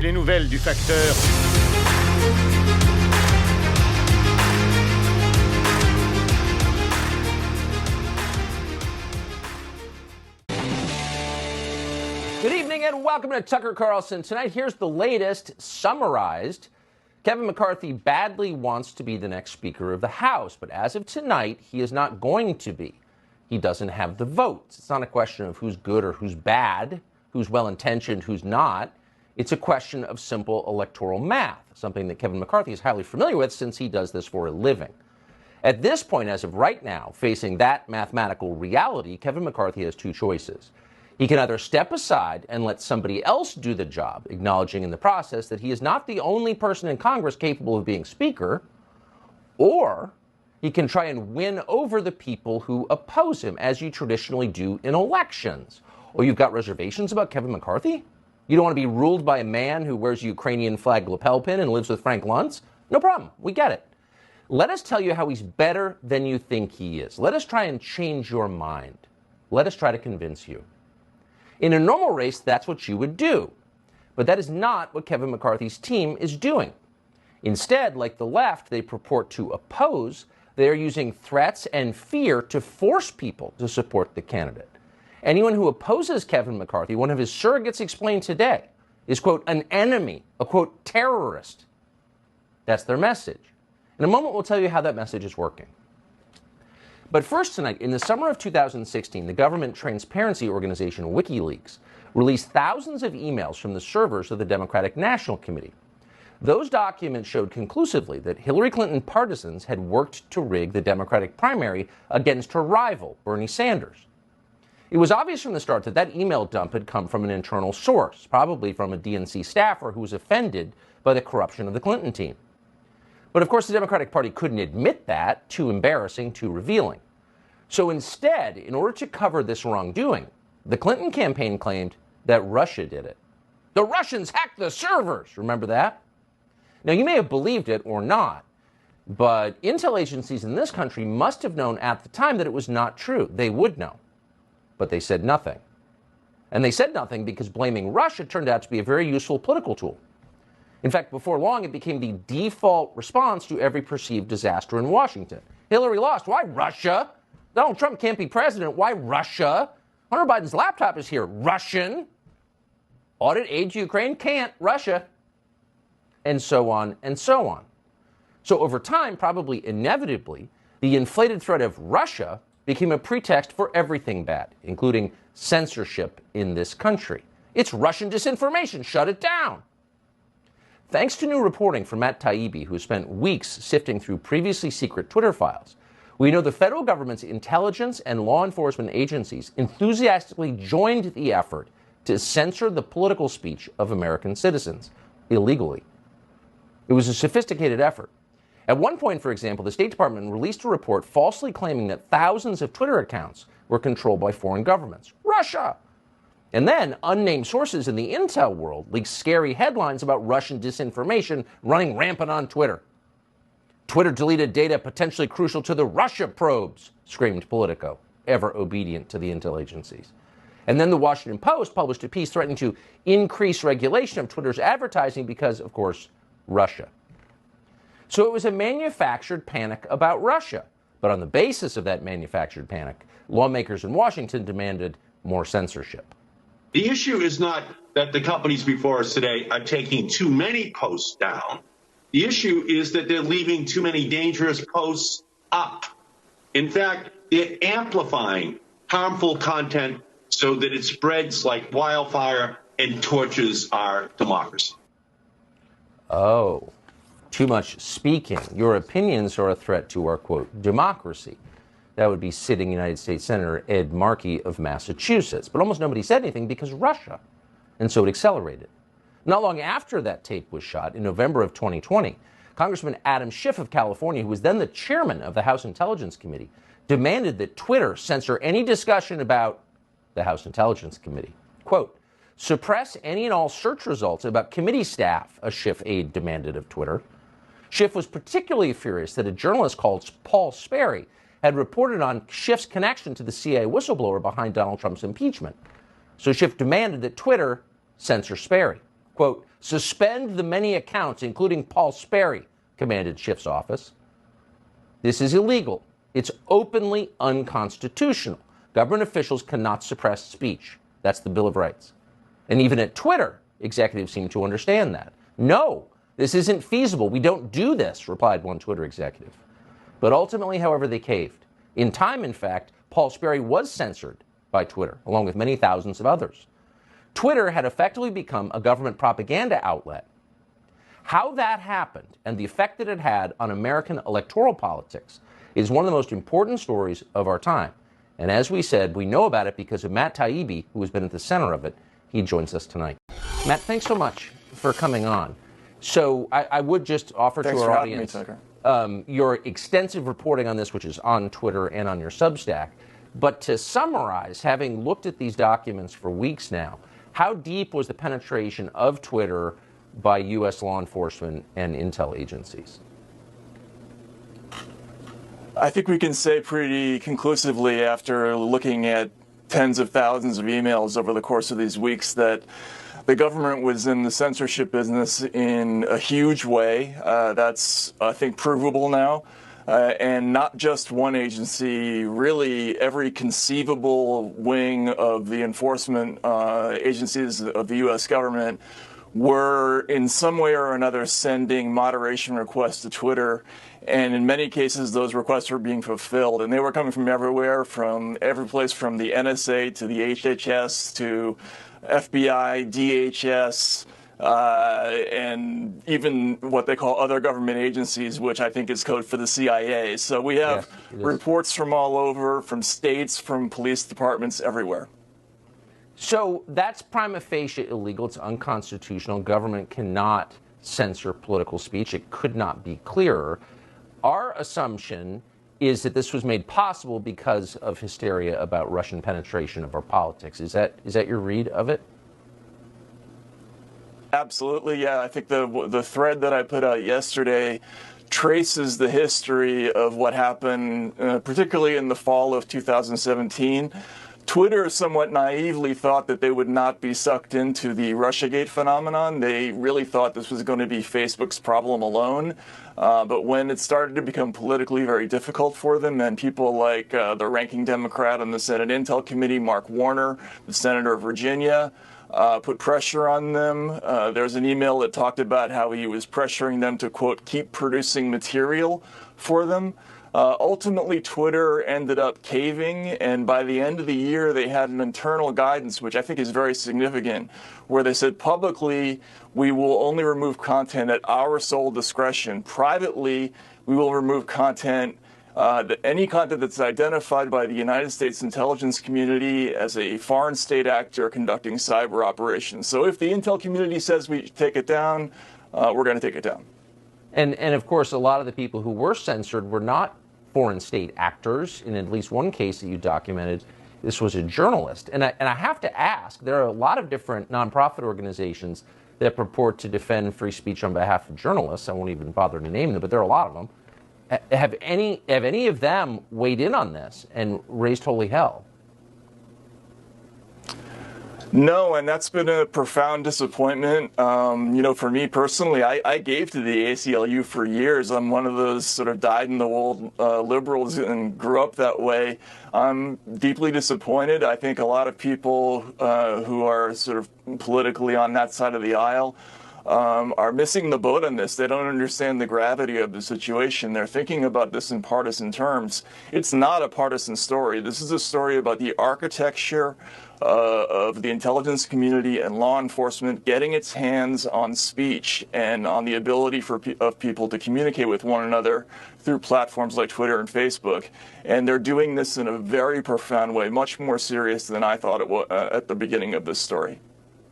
Les nouvelles du Facteur. Good evening and welcome to Tucker Carlson. Tonight, here's the latest, summarized. Kevin McCarthy badly wants to be the next Speaker of the House, but as of tonight, he is not going to be. He doesn't have the votes. It's not a question of who's good or who's bad, who's well-intentioned, who's not. It's a question of simple electoral math, something that Kevin McCarthy is highly familiar with since he does this for a living. At this point, as of right now, facing that mathematical reality, Kevin McCarthy has two choices. He can either step aside and let somebody else do the job, acknowledging in the process that he is not the only person in Congress capable of being Speaker, or he can try and win over the people who oppose him, as you traditionally do in elections. Oh, you've got reservations about Kevin McCarthy? You don't want to be ruled by a man who wears a Ukrainian flag lapel pin and lives with Frank Luntz? No problem. We get it. Let us tell you how he's better than you think he is. Let us try and change your mind. Let us try to convince you. In a normal race, that's what you would do. But that is not what Kevin McCarthy's team is doing. Instead, like the left they purport to oppose, they are using threats and fear to force people to support the candidate. Anyone who opposes Kevin McCarthy, one of his surrogates explained today, is, quote, an enemy, a, quote, terrorist. That's their message. In a moment, we'll tell you how that message is working. But first tonight, in the summer of 2016, the government transparency organization WikiLeaks released thousands of emails from the servers of the Democratic National Committee. Those documents showed conclusively that Hillary Clinton partisans had worked to rig the Democratic primary against her rival, Bernie Sanders. It was obvious from the start that that email dump had come from an internal source, probably from a DNC staffer who was offended by the corruption of the Clinton team. But of course, the Democratic Party couldn't admit that, too embarrassing, too revealing. So instead, in order to cover this wrongdoing, the Clinton campaign claimed that Russia did it. The Russians hacked the servers, remember that? Now, you may have believed it or not, but intel agencies in this country must have known at the time that it was not true. They would know. But they said nothing. And they said nothing because blaming Russia turned out to be a very useful political tool. In fact, before long, it became the default response to every perceived disaster in Washington. Hillary lost. Why Russia? Donald Trump can't be president. Why Russia? Hunter Biden's laptop is here. Russian. Audit aid to Ukraine? Can't. Russia. And so on and so on. So over time, probably inevitably, the inflated threat of Russia became a pretext for everything bad, including censorship in this country. It's Russian disinformation. Shut it down. Thanks to new reporting from Matt Taibbi, who spent weeks sifting through previously secret Twitter files, we know the federal government's intelligence and law enforcement agencies enthusiastically joined the effort to censor the political speech of American citizens illegally. It was a sophisticated effort. At one point, for example, the State Department released a report falsely claiming that thousands of Twitter accounts were controlled by foreign governments. Russia! And then, unnamed sources in the intel world leaked scary headlines about Russian disinformation running rampant on Twitter. Twitter deleted data potentially crucial to the Russia probes, screamed Politico, ever obedient to the intel agencies. And then the Washington Post published a piece threatening to increase regulation of Twitter's advertising because, of course, Russia. So it was a manufactured panic about Russia. But on the basis of that manufactured panic, lawmakers in Washington demanded more censorship. The issue is not that the companies before us today are taking too many posts down. The issue is that they're leaving too many dangerous posts up. In fact, they're amplifying harmful content so that it spreads like wildfire and torches our democracy. Oh, too much speaking. Your opinions are a threat to our, quote, democracy. That would be sitting United States Senator Ed Markey of Massachusetts. But almost nobody said anything because Russia. And so it accelerated. Not long after that tape was shot, in November of 2020, Congressman Adam Schiff of California, who was then the chairman of the House Intelligence Committee, demanded that Twitter censor any discussion about the House Intelligence Committee. Quote, suppress any and all search results about committee staff, a Schiff aide demanded of Twitter. Schiff was particularly furious that a journalist called Paul Sperry had reported on Schiff's connection to the CIA whistleblower behind Donald Trump's impeachment. So Schiff demanded that Twitter censor Sperry. Quote, suspend the many accounts, including Paul Sperry, commanded Schiff's office. This is illegal. It's openly unconstitutional. Government officials cannot suppress speech. That's the Bill of Rights. And even at Twitter, executives seem to understand that. No, this isn't feasible. We don't do this, replied one Twitter executive. But ultimately, however, they caved. In time, in fact, Paul Sperry was censored by Twitter, along with many thousands of others. Twitter had effectively become a government propaganda outlet. How that happened and the effect that it had on American electoral politics is one of the most important stories of our time. And as we said, we know about it because of Matt Taibbi, who has been at the center of it. He joins us tonight. Matt, thanks so much for coming on. So I would just offer to our audience your extensive reporting on this, which is on Twitter and on your Substack. But to summarize, having looked at these documents for weeks now, how deep was the penetration of Twitter by U.S. law enforcement and intel agencies? I think we can say pretty conclusively after looking at tens of thousands of emails over the course of these weeks that the government was in the censorship business in a huge way. That's, I think, provable now. And not just one agency, really every conceivable wing of the enforcement agencies of the U.S. government were in some way or another sending moderation requests to Twitter. And in many cases, those requests were being fulfilled. And they were coming from everywhere, from every place from the NSA to the HHS to FBI, DHS, and even what they call other government agencies, which I think is code for the CIA. So we have reports from all over, from states, from police departments, everywhere. So that's prima facie illegal. It's unconstitutional. Government cannot censor political speech. It could not be clearer. Our assumption is that this was made possible because of hysteria about Russian penetration of our politics. Is that your read of it? Absolutely, yeah. I think the thread that I put out yesterday traces the history of what happened, particularly in the fall of 2017. Twitter somewhat naively thought that they would not be sucked into the Russiagate phenomenon. They really thought this was going to be Facebook's problem alone. But when it started to become politically very difficult for them, and people like the ranking Democrat on the Senate Intel Committee, Mark Warner, the senator of Virginia, put pressure on them. There's an email that talked about how he was pressuring them to, quote, keep producing material for them. Ultimately, Twitter ended up caving, and by the end of the year, they had an internal guidance, which I think is very significant, where they said publicly, we will only remove content at our sole discretion. Privately, we will remove content, any content that's identified by the United States intelligence community as a foreign state actor conducting cyber operations. So if the intel community says we take it down, we're going to take it down. And of course, a lot of the people who were censored were not foreign state actors. In at least one case that you documented, this was a journalist. And I have to ask, there are a lot of different nonprofit organizations that purport to defend free speech on behalf of journalists. I won't even bother to name them, but there are a lot of them. Have any of them weighed in on this and raised holy hell? No, and that's been a profound disappointment. For me personally, I gave to the ACLU for years. I'm one of those sort of dyed-in-the-wool liberals and grew up that way. I'm deeply disappointed. I think a lot of people who are sort of politically on that side of the aisle are missing the boat on this. They don't understand the gravity of the situation. They're thinking about this in partisan terms. It's not a partisan story. This is a story about the architecture of the intelligence community and law enforcement getting its hands on speech and on the ability of people to communicate with one another through platforms like Twitter and Facebook. And they're doing this in a very profound way, much more serious than I thought it was at the beginning of this story.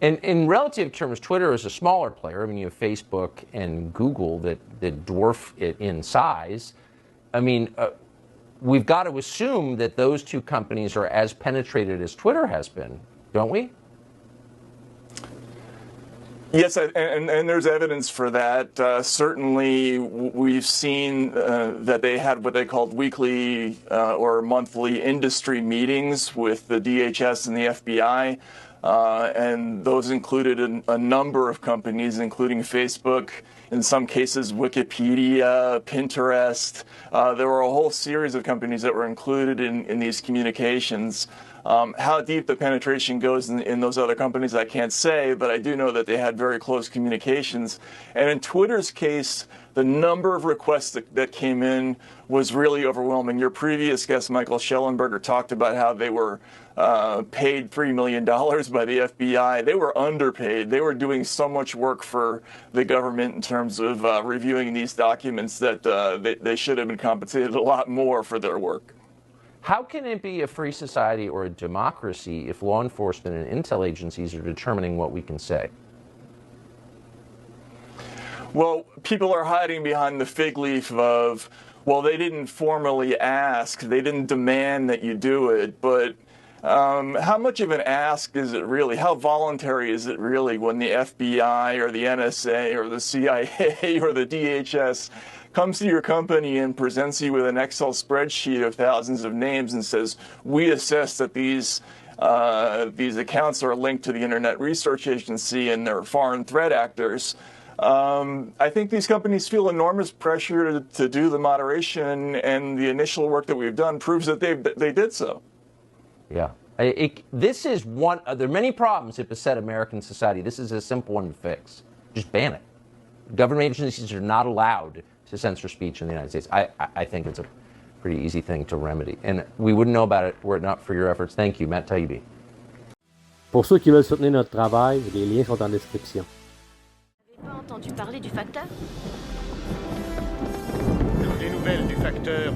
And in relative terms, Twitter is a smaller player. I mean, you have Facebook and Google that dwarf it in size. I mean, we've got to assume that those two companies are as penetrated as Twitter has been, don't we? Yes, and there's evidence for that. Certainly, we've seen that they had what they called weekly or monthly industry meetings with the DHS and the FBI. and those included a number of companies, including Facebook, in some cases Wikipedia, Pinterest. There were a whole series of companies that were included in these communications. How deep the penetration goes in those other companies, I can't say, but I do know that they had very close communications. And in Twitter's case, the number of requests that came in was really overwhelming. Your previous guest, Michael Schellenberger, talked about how they were paid $3 million by the FBI. They were underpaid. They were doing so much work for the government in terms of reviewing these documents that they should have been compensated a lot more for their work. How can it be a free society or a democracy if law enforcement and intel agencies are determining what we can say? Well, people are hiding behind the fig leaf of, well, they didn't formally ask, they didn't demand that you do it, but how much of an ask is it really? How voluntary is it really when the FBI or the NSA or the CIA or the DHS comes to your company and presents you with an Excel spreadsheet of thousands of names and says, we assess that these accounts are linked to the Internet Research Agency and they're foreign threat actors? I think these companies feel enormous pressure to do the moderation, and the initial work that we've done proves that they did so. Yeah. This is one, there are many problems that beset American society. This is a simple one to fix. Just ban it. Government agencies are not allowed to censor speech in the United States. I think it's a pretty easy thing to remedy. And we wouldn't know about it were it not for your efforts. Thank you, Matt Taibbi. Pour ceux qui veulent soutenir notre travail, les liens sont en description. Vous n'avez pas entendu parler du Facteur? Des nouvelles du Facteur.